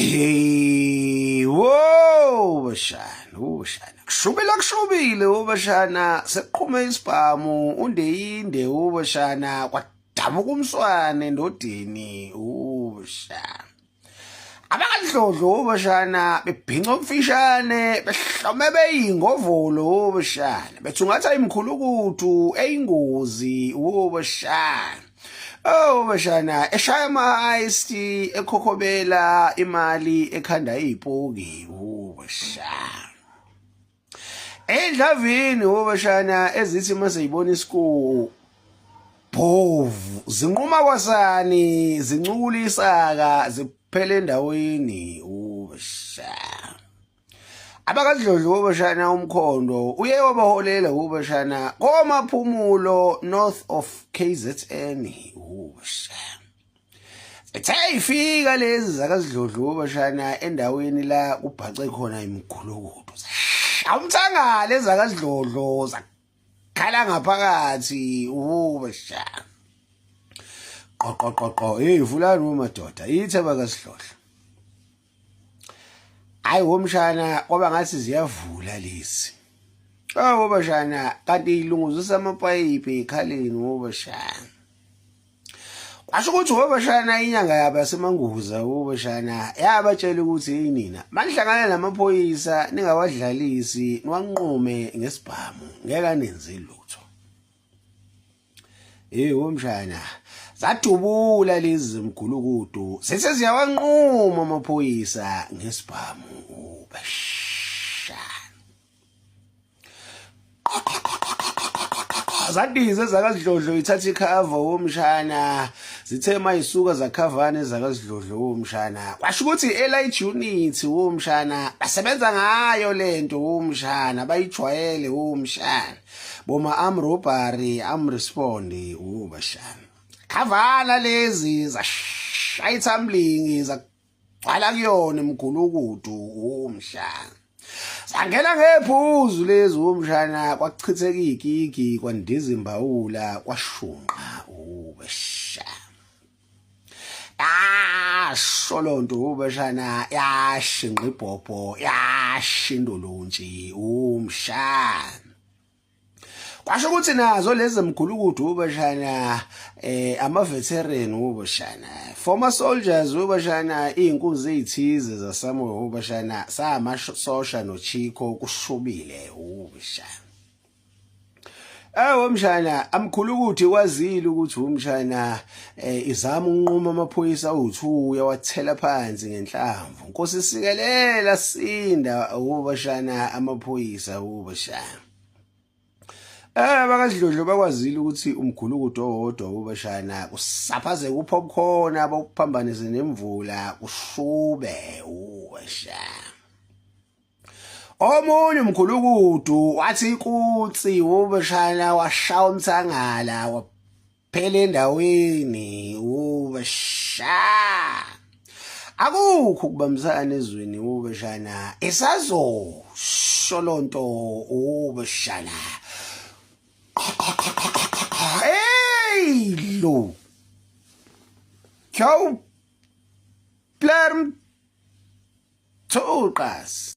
Hey, bashana. Kushubile bashana. Seqhume isibhamu undeyinde bashana. Kwadabuka umswane endodeni bashana. Abakadlodlo bashana bebhinca umfishane behlome beyingovolo bashana. Bethungatha imkhulukudu eyingozi bashana. Oh bashana eshaya ama-ice ekhokhobela imali ekhanda izipoki bashana. Endlavini bashana ezithi mase yibona isiku bhovu zinquma kwasani zincukula isaka ziphele endaweni bashana. Abakadlodlo bashana umkhondo uye wabaholela bashana komaphumulo north of KZN bashana. Ethe ifika lezi zakazidlodlo bashana endaweni la kubhace khona imkhulukudu. Awumthangale zakazidlodlo zakhala ngaphakathi bashana. Qoqoqoqo vulani madoda yithi abakasidlodlo. Hayi womshana kwaba ngathi ziyavula lezi. Bashana kanti ilunguzisa amapayipi ekhaleni bashana. Kwasho ukuthi bashana inyanga yabo yasemanguza bashana yabatshela ukuthi yinina manihlangana namaphoyisa ningawadlalisi niwanqume ngesibhamu ngeke nenze lutho. Womshana zadubula lezi mkhulukudu seziyawanquma amaphoyisa ngesibhamu bashana. Zadize zakazidlodlo ithatha ikhava womshana zithe mayisuka zakhavana ezakazidlodlo womshana. Kwasho ukuthi elite unit womshana basebenza ngayo lento womshana bayijwayele womshana. Boma arm robbery arm respond bashana. Khavana lezi zashaya tumbling zagcwala kuyona emkhulukudu womshana. Sangena ngephuzu lezi womshana kwachitheka igigi kwandiza imbawula kwashunqa bashana. Sholonto bashana yashinqa ibhobho yashinda uluntshi umshana. Kwasho ukuthi nazo lezi mkhulukudu bashana ama-veteran bashana former soldiers bashana iy'nkunzi ezithize zasamoya bashana samasosha noChico kushubile bashana. Womshana amkhulukudu kwazile ukuthi umshana izama unquma amaphoyisa awu2 yawathela phansi ngenhlamvu. Nkosi sikelela sinda bashana amaphoyisa bashana. Abakadlodlo bakwazile ukuthi umkhulukudu owodwa bashana kusaphazeke upopcorn abawuphambanise nemvula kushube bashana. Omunye umkhulukudu wathi ikutsi bashana washaya umthangala waphela endaweni bashana. Akukho kubambisana ezweni bashana isazo sholonto bashana. Hey lo Ciao Plerm Toqas